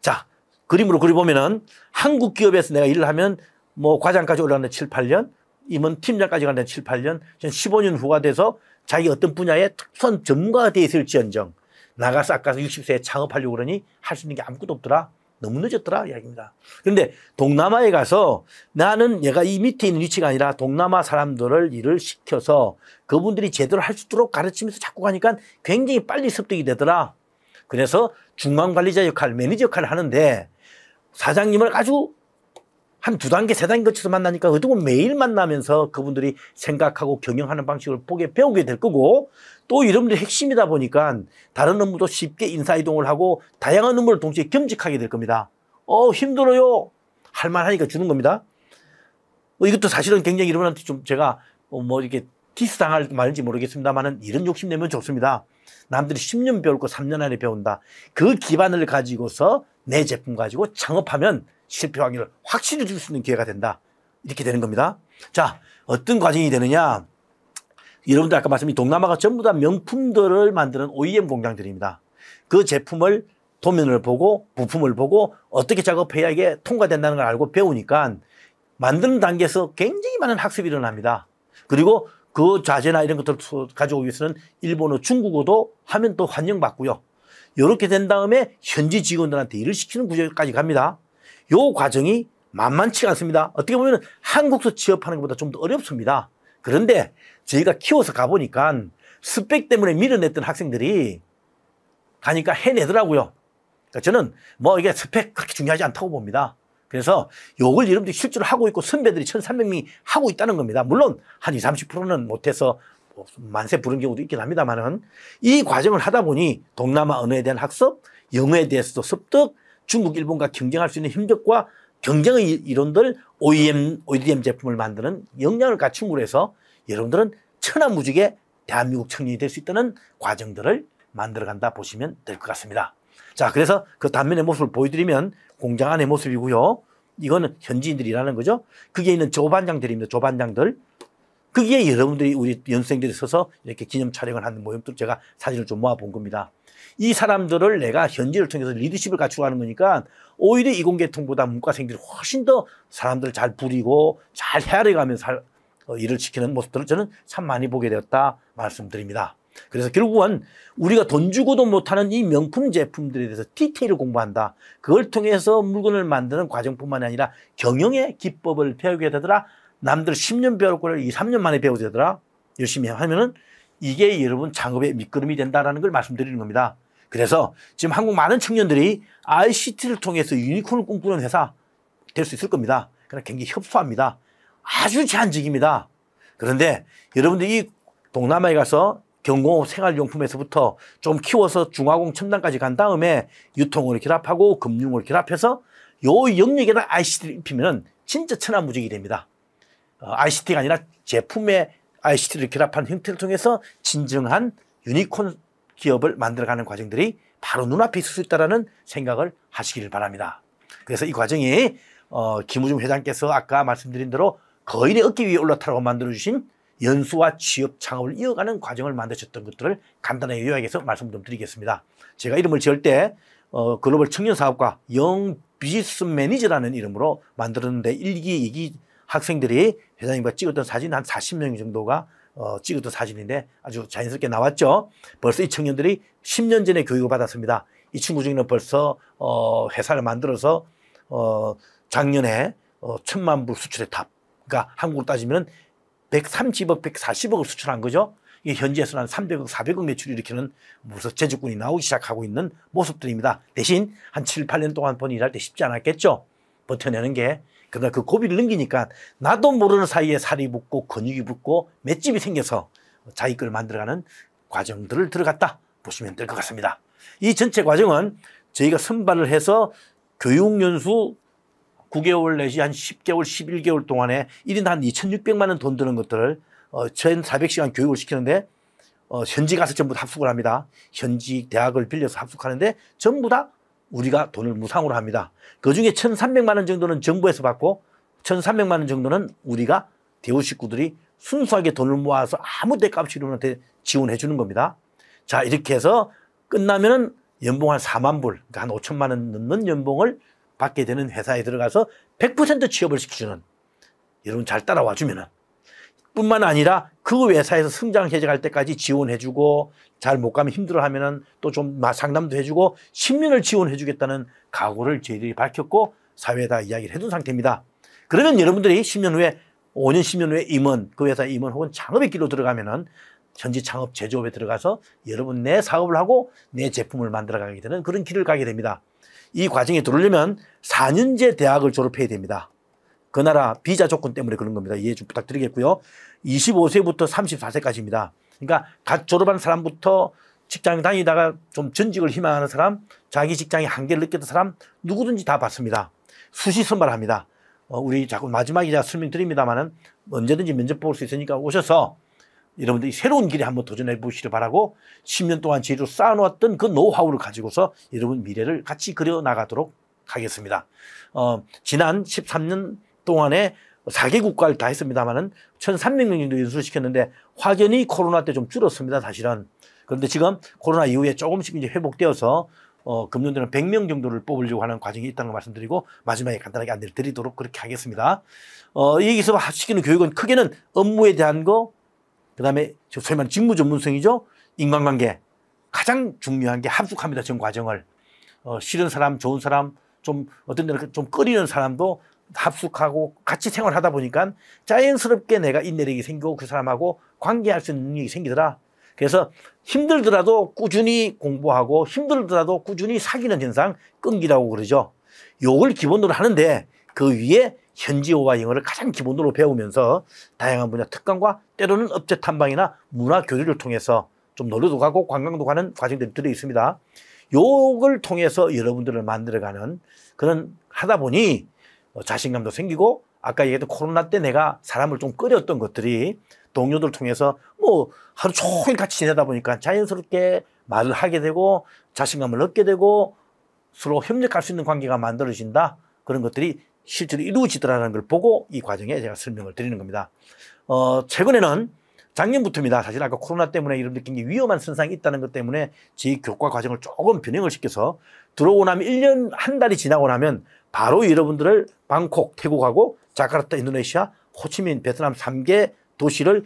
자, 그림으로 그려보면은 한국 기업에서 내가 일을 하면 뭐 과장까지 올라가는데 7, 8년, 임원 팀장까지 가는데 7, 8년, 15년 후가 돼서 자기 어떤 분야에 특수한 전문가가 되어 있을지언정 나가서 아까 60세에 창업하려고 그러니 할 수 있는 게 아무것도 없더라. 너무 늦었더라 이야기입니다. 그런데 동남아에 가서 나는 얘가 이 밑에 있는 위치가 아니라 동남아 사람들을 일을 시켜서 그분들이 제대로 할 수 있도록 가르치면서 자꾸 가니까 굉장히 빨리 습득이 되더라. 그래서 중간관리자 역할, 매니저 역할을 하는데 사장님을 아주 한 2단계, 3단계 거쳐서 만나니까 어떻게 보면 매일 만나면서 그분들이 생각하고 경영하는 방식을 배우게 될 거고 또 여러분들이 핵심이다 보니까 다른 업무도 쉽게 인사이동을 하고 다양한 업무를 동시에 겸직하게 될 겁니다. 힘들어요. 할만하니까 주는 겁니다. 이것도 사실은 굉장히 여러분한테 좀 제가 뭐 이렇게 디스당할 말인지 모르겠습니다만은 이런 욕심내면 좋습니다. 남들이 10년 배울 거 3년 안에 배운다. 그 기반을 가지고서 내 제품 가지고 창업하면 실패 확률을 확실히 줄 수 있는 기회가 된다. 이렇게 되는 겁니다. 자, 어떤 과정이 되느냐. 여러분들 아까 말씀드린 동남아가 전부 다 명품들을 만드는 OEM 공장들입니다. 그 제품을 도면을 보고 부품을 보고 어떻게 작업해야 이게 통과된다는 걸 알고 배우니까 만드는 단계에서 굉장히 많은 학습이 일어납니다. 그리고 그 자재나 이런 것들을 가져오기 위해서는 일본어, 중국어도 하면 또 환영받고요. 이렇게 된 다음에 현지 직원들한테 일을 시키는 구조까지 갑니다. 이 과정이 만만치가 않습니다. 어떻게 보면 한국서 취업하는 것보다 좀 더 어렵습니다. 그런데 저희가 키워서 가보니까 스펙 때문에 밀어냈던 학생들이 가니까 해내더라고요. 그러니까 저는 뭐 이게 스펙 그렇게 중요하지 않다고 봅니다. 그래서 요걸 여러분들이 실제로 하고 있고 선배들이 1,300명이 하고 있다는 겁니다. 물론 한 20, 30%는 못해서 만세 부른 경우도 있긴 합니다만은 이 과정을 하다 보니 동남아 언어에 대한 학습, 영어에 대해서도 습득, 중국, 일본과 경쟁할 수 있는 힘적과 경쟁의 이론들, ODM 제품을 만드는 역량을 갖춤으로 해서 여러분들은 천하무직의 대한민국 청년이 될 수 있다는 과정들을 만들어간다 보시면 될 것 같습니다. 자, 그래서 그 단면의 모습을 보여드리면 공장 안의 모습이고요. 이거는 현지인들이 일하는 거죠. 거기에 있는 조반장들입니다. 조반장들. 거기에 여러분들이 우리 연수생들이 서서 이렇게 기념 촬영을 하는 모습들 제가 사진을 좀 모아본 겁니다. 이 사람들을 내가 현지를 통해서 리더십을 갖추고 하는 거니까 오히려 이공계통보다 문과생들이 훨씬 더 사람들을 잘 부리고 잘 헤아려가면서 일을 지키는 모습들을 저는 참 많이 보게 되었다 말씀드립니다. 그래서 결국은 우리가 돈 주고도 못하는 이 명품 제품들에 대해서 디테일을 공부한다. 그걸 통해서 물건을 만드는 과정뿐만 아니라 경영의 기법을 배우게 되더라. 남들 10년 배울 거를 2, 3년 만에 배우게 되더라. 열심히 하면은 이게 여러분 창업의 밑거름이 된다라는 걸 말씀드리는 겁니다. 그래서 지금 한국 많은 청년들이 ICT를 통해서 유니콘을 꿈꾸는 회사 될 수 있을 겁니다. 그러나 굉장히 협소합니다. 아주 제한적입니다. 그런데 여러분들이 이 동남아에 가서 경공업 생활용품에서부터 좀 키워서 중화공 첨단까지 간 다음에 유통을 결합하고 금융을 결합해서 요 영역에다 ICT를 입히면 진짜 천하무적이 됩니다. ICT가 아니라 제품의 ICT를 결합한 형태를 통해서 진정한 유니콘 기업을 만들어가는 과정들이 바로 눈앞에 있을 수 있다는 생각을 하시길 바랍니다. 그래서 이 과정이 김우중 회장께서 아까 말씀드린 대로 거인의 어깨 위에 올라타라고 만들어주신 연수와 취업 창업을 이어가는 과정을 만드셨던 것들을 간단하게 요약해서 말씀 좀 드리겠습니다. 제가 이름을 지을 때 글로벌 청년사업가 영 비즈니스 매니저라는 이름으로 만들었는데 1기, 2기 학생들이 회장님과 찍었던 사진 한 40명 정도가 찍었던 사진인데 아주 자연스럽게 나왔죠. 벌써 이 청년들이 10년 전에 교육을 받았습니다. 이 친구 중에는 벌써 회사를 만들어서 작년에 1,000만 불 수출의 탑. 그러니까 한국으로 따지면 130억, 140억을 수출한 거죠. 이게 현지에서는 한 300억, 400억 매출을 일으키는 무슨 제주꾼이 나오기 시작하고 있는 모습들입니다. 대신 한 7, 8년 동안 본 일할 때 쉽지 않았겠죠. 버텨내는 게. 그러나 그 고비를 넘기니까 나도 모르는 사이에 살이 붙고 근육이 붙고 맷집이 생겨서 자기 걸 만들어가는 과정들을 들어갔다 보시면 될 것 같습니다. 이 전체 과정은 저희가 선발을 해서 교육연수 9개월 내지 한 10개월, 11개월 동안에 1인 한 2,600만 원 돈 드는 것들을 1,400시간 교육을 시키는데 현지 가서 전부 다 합숙을 합니다. 현지 대학을 빌려서 합숙하는데 전부 다 우리가 돈을 무상으로 합니다. 그중에 1,300만 원 정도는 정부에서 받고 1,300만 원 정도는 우리가 대우 식구들이 순수하게 돈을 모아서 아무 대가 없이 우리한테 지원해 주는 겁니다. 자, 이렇게 해서 끝나면은 연봉 한 4만 불, 그러니까 한 5천만 원 넘는 연봉을 받게 되는 회사에 들어가서 100% 취업을 시켜주는, 여러분 잘 따라와 주면은 뿐만 아니라 그 회사에서 성장 해적할 때까지 지원해주고 잘 못 가면 힘들어하면은 또 좀 상담도 해주고 10년을 지원해주겠다는 각오를 저희들이 밝혔고 사회에다 이야기를 해둔 상태입니다. 그러면 여러분들이 10년 후에 5년 10년 후에 임원, 그 회사 임원 혹은 창업의 길로 들어가면은 현지 창업 제조업에 들어가서 여러분 내 사업을 하고 내 제품을 만들어가게 되는 그런 길을 가게 됩니다. 이 과정에 들어오려면 4년제 대학을 졸업해야 됩니다. 그 나라 비자 조건 때문에 그런 겁니다. 이해 좀 부탁드리겠고요. 25세부터 34세까지입니다. 그러니까 갓 졸업한 사람부터 직장 다니다가 좀 전직을 희망하는 사람, 자기 직장에 한계를 느꼈던 사람 누구든지 다 받습니다. 수시 선발합니다. 우리 자꾸 마지막에 제가 설명드립니다만은 언제든지 면접 볼 수 있으니까 오셔서 여러분들이 새로운 길에 한번 도전해 보시길 바라고 10년 동안 저희로 쌓아놓았던 그 노하우를 가지고서 여러분 미래를 같이 그려나가도록 하겠습니다. 지난 13년 동안에 4개 국가를 다 했습니다만은 1,300명 정도 연수를 시켰는데 확연히 코로나 때 좀 줄었습니다, 사실은. 그런데 지금 코로나 이후에 조금씩 이제 회복되어서 금년도는 100명 정도를 뽑으려고 하는 과정이 있다는 걸 말씀드리고 마지막에 간단하게 안내를 드리도록 그렇게 하겠습니다. 여기서 시키는 교육은 크게는 업무에 대한 거, 그 다음에 소위 말하는 직무 전문성이죠. 인간관계. 가장 중요한 게 합숙합니다, 전 과정을. 싫은 사람, 좋은 사람, 좀 어떤 데는 좀 꺼리는 사람도 합숙하고 같이 생활하다 보니까 자연스럽게 내가 인내력이 생기고 그 사람하고 관계할 수 있는 능력이 생기더라. 그래서 힘들더라도 꾸준히 공부하고 힘들더라도 꾸준히 사귀는 현상, 끈기라고 그러죠. 요걸 기본으로 하는데 그 위에 현지어와 영어를 가장 기본으로 배우면서 다양한 분야 특강과 때로는 업체 탐방이나 문화 교류를 통해서 좀 놀러도 가고 관광도 가는 과정들이 들어 있습니다. 요걸 통해서 여러분들을 만들어가는 그런 하다 보니 자신감도 생기고 아까 얘기했던 코로나 때 내가 사람을 좀 꺼렸던 것들이 동료들 통해서 뭐 하루 종일 같이 지내다 보니까 자연스럽게 말을 하게 되고 자신감을 얻게 되고 서로 협력할 수 있는 관계가 만들어진다. 그런 것들이 실제로 이루어지더라는 걸 보고 이 과정에 제가 설명을 드리는 겁니다. 최근에는 작년부터입니다. 사실 아까 코로나 때문에 여러분들 굉장히 위험한 선상이 있다는 것 때문에 제 교과 과정을 조금 변형을 시켜서 들어오고 나면 1년 한 달이 지나고 나면 바로 여러분들을 방콕, 태국하고 자카르타, 인도네시아, 호치민, 베트남 3개 도시를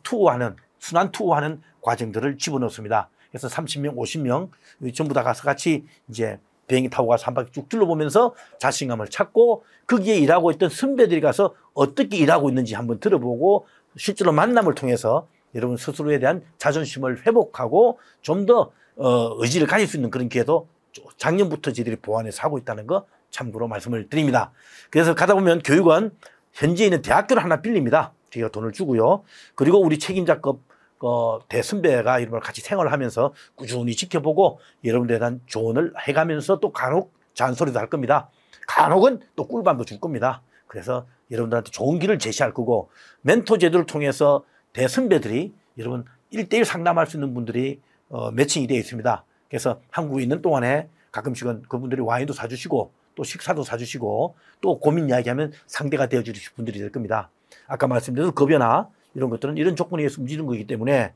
투어하는, 순환 투어하는 과정들을 집어넣습니다. 그래서 30명, 50명 전부 다 가서 같이 이제 비행기 타고 가서 한 바퀴 쭉 둘러보면서 자신감을 찾고 거기에 일하고 있던 선배들이 가서 어떻게 일하고 있는지 한번 들어보고 실제로 만남을 통해서 여러분 스스로에 대한 자존심을 회복하고 좀 더 의지를 가질 수 있는 그런 기회도 작년부터 저희들이 보완해서 하고 있다는 거 참고로 말씀을 드립니다. 그래서 가다 보면 교육은 현지에 있는 대학교를 하나 빌립니다. 저희가 돈을 주고요. 그리고 우리 책임자급 대선배가 이런 걸 같이 생활을 하면서 꾸준히 지켜보고 여러분들에 대한 조언을 해가면서 또 간혹 잔소리도 할 겁니다. 간혹은 또 꿀밤도 줄 겁니다. 그래서 여러분들한테 좋은 길을 제시할 거고 멘토 제도를 통해서 대선배들이 여러분 1대1 상담할 수 있는 분들이 매칭이 되어 있습니다. 그래서 한국에 있는 동안에 가끔씩은 그분들이 와인도 사주시고 또 식사도 사주시고 또 고민 이야기하면 상대가 되어주실 분들이 될 겁니다. 아까 말씀드린 급여나 이런 것들은 이런 조건에 의해서 움직이는 거기 때문에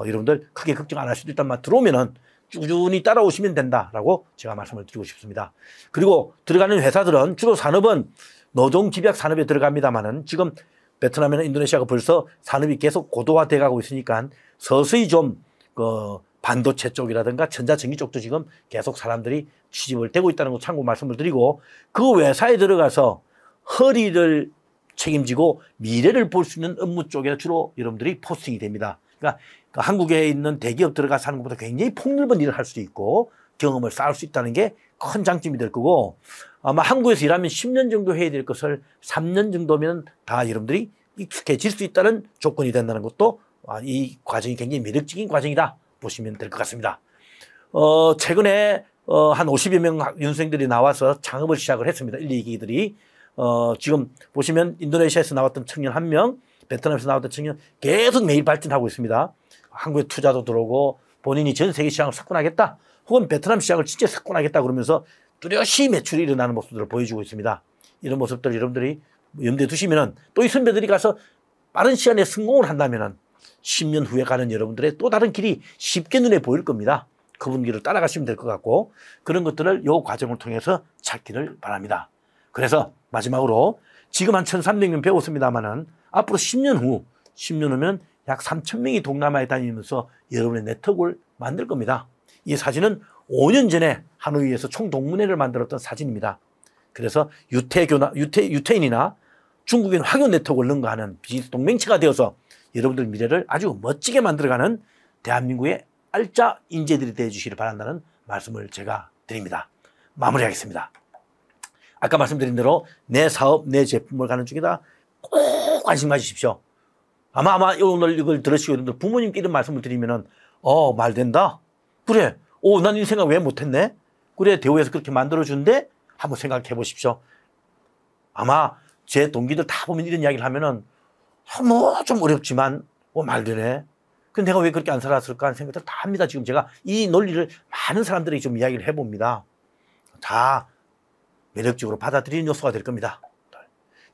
여러분들 크게 걱정 안 하실 수 있다만 들어오면은 꾸준히 따라오시면 된다라고 제가 말씀을 드리고 싶습니다. 그리고 들어가는 회사들은 주로 산업은 노동 집약 산업에 들어갑니다만은 지금 베트남이나 인도네시아가 벌써 산업이 계속 고도화돼 가고 있으니까 서서히 좀 반도체 쪽이라든가 전자전기 쪽도 지금 계속 사람들이 취직을 되고 있다는 거 참고 말씀을 드리고 그 회사에 들어가서 허리를 책임지고 미래를 볼 수 있는 업무 쪽에 주로 여러분들이 포스팅이 됩니다. 그러니까 한국에 있는 대기업 들어가서 하는 것보다 굉장히 폭넓은 일을 할 수 있고 경험을 쌓을 수 있다는 게 큰 장점이 될 거고 아마 한국에서 일하면 10년 정도 해야 될 것을 3년 정도면 다 여러분들이 익숙해질 수 있다는 조건이 된다는 것도 이 과정이 굉장히 매력적인 과정이다 보시면 될 것 같습니다. 최근에 한 50여 명 연수생들이 나와서 창업을 시작을 했습니다. 1, 2기들이. 지금 보시면 인도네시아에서 나왔던 청년 1명, 베트남에서 나왔던 청년 계속 매일 발전하고 있습니다. 한국에 투자도 들어오고 본인이 전 세계 시장을 석권하겠다 혹은 베트남 시장을 진짜 석권하겠다 그러면서 뚜렷이 매출이 일어나는 모습들을 보여주고 있습니다. 이런 모습들 여러분들이 염두에 두시면은 또 이 선배들이 가서 빠른 시간에 성공을 한다면은 10년 후에 가는 여러분들의 또 다른 길이 쉽게 눈에 보일 겁니다. 그분 길을 따라가시면 될 것 같고 그런 것들을 이 과정을 통해서 찾기를 바랍니다. 그래서 마지막으로 지금 한 1,300명 배웠습니다만은 앞으로 10년 후면 약 3,000명이 동남아에 다니면서 여러분의 네트워크를 만들 겁니다. 이 사진은 5년 전에 하노이에서 총동문회를 만들었던 사진입니다. 그래서 유태인이나 중국인 황혼 네트워크를 능가하는 비즈니스 동맹체가 되어서 여러분들 미래를 아주 멋지게 만들어가는 대한민국의 알짜 인재들이 되어주시길 바란다는 말씀을 제가 드립니다. 마무리하겠습니다. 아까 말씀드린 대로 내 사업, 내 제품을 가는 중이다. 꼭 관심 가지십시오. 아마 오늘 이걸 들으시고 여러분들 부모님께 이런 말씀을 드리면은 말 된다. 그래. 난 이 생각 왜 못했네. 그래 대우에서 그렇게 만들어준대. 한번 생각해 보십시오. 아마 제 동기들 다 보면 이런 이야기를 하면은 뭐 좀 어렵지만 말 되네. 근데 내가 왜 그렇게 안 살았을까 하는 생각들 다 합니다. 지금 제가 이 논리를 많은 사람들이 좀 이야기를 해봅니다. 다 매력적으로 받아들이는 요소가 될 겁니다.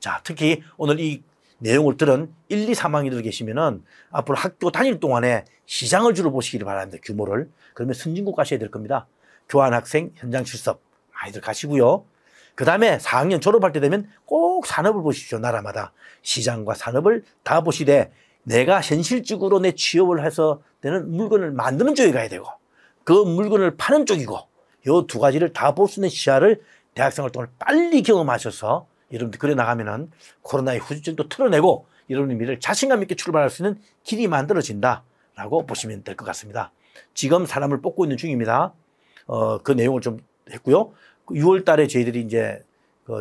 자, 특히 오늘 이 내용을 들은 1, 2, 3학년들 계시면은 앞으로 학교 다닐 동안에 시장을 주로 보시기를 바랍니다. 규모를. 그러면 선진국 가셔야 될 겁니다. 교환학생, 현장 실습 많이들 가시고요. 그 다음에 4학년 졸업할 때 되면 꼭 산업을 보십시오. 나라마다. 시장과 산업을 다 보시되 내가 현실적으로 내 취업을 해서 되는 물건을 만드는 쪽에 가야 되고 그 물건을 파는 쪽이고 이 두 가지를 다 볼 수 있는 시야를 대학생활 동안 빨리 경험하셔서 여러분들 그래 나가면은 코로나의 후유증도 털어내고 여러분의 미래를 자신감 있게 출발할 수 있는 길이 만들어진다라고 보시면 될 것 같습니다. 지금 사람을 뽑고 있는 중입니다. 그 내용을 좀 했고요. 6월 달에 저희들이 이제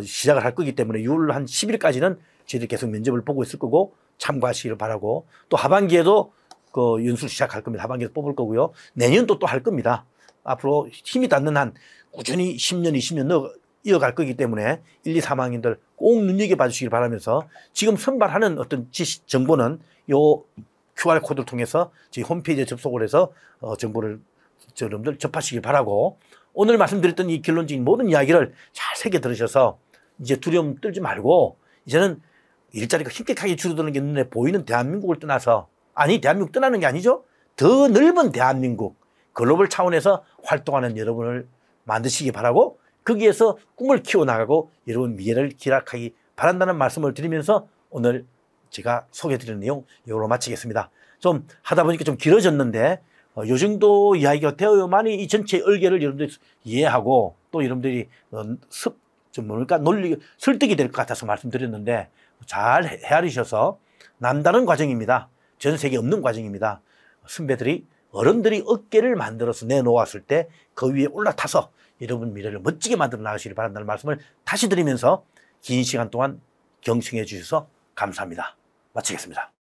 시작을 할 거기 때문에 6월 한 10일까지는 저희들이 계속 면접을 보고 있을 거고 참고하시기를 바라고 또 하반기에도 그 연수를 시작할 겁니다. 하반기에도 뽑을 거고요. 내년도 또 할 겁니다. 앞으로 힘이 닿는 한 꾸준히 10년, 20년 이어갈 거기 때문에 1, 2, 3학년들 꼭 눈여겨봐 주시길 바라면서 지금 선발하는 어떤 정보는 요 QR코드를 통해서 저희 홈페이지에 접속을 해서 정보를 여러분들 접하시길 바라고 오늘 말씀드렸던 이 결론적인 모든 이야기를 잘 새겨 들으셔서 이제 두려움 떨지 말고 이제는 일자리가 힘격하게 줄어드는 게 눈에 보이는 대한민국을 떠나서 아니 대한민국 떠나는 게 아니죠. 더 넓은 대한민국 글로벌 차원에서 활동하는 여러분을 만드시기 바라고 거기에서 꿈을 키워나가고 여러분 미래를 기락하기 바란다는 말씀을 드리면서 오늘 제가 소개해드리는 내용 이걸로 마치겠습니다. 좀 하다 보니까 좀 길어졌는데 요 정도 이야기가 되어야만이 이 전체 얼개를 여러분들이 이해하고 또 여러분들이 좀 뭘까 설득이 될 것 같아서 말씀드렸는데 잘 헤아리셔서 남다른 과정입니다. 전 세계에 없는 과정입니다. 선배들이 어른들이 어깨를 만들어서 내놓았을 때 그 위에 올라타서 여러분 미래를 멋지게 만들어 나가시길 바란다는 말씀을 다시 드리면서 긴 시간 동안 경청해 주셔서 감사합니다. 마치겠습니다.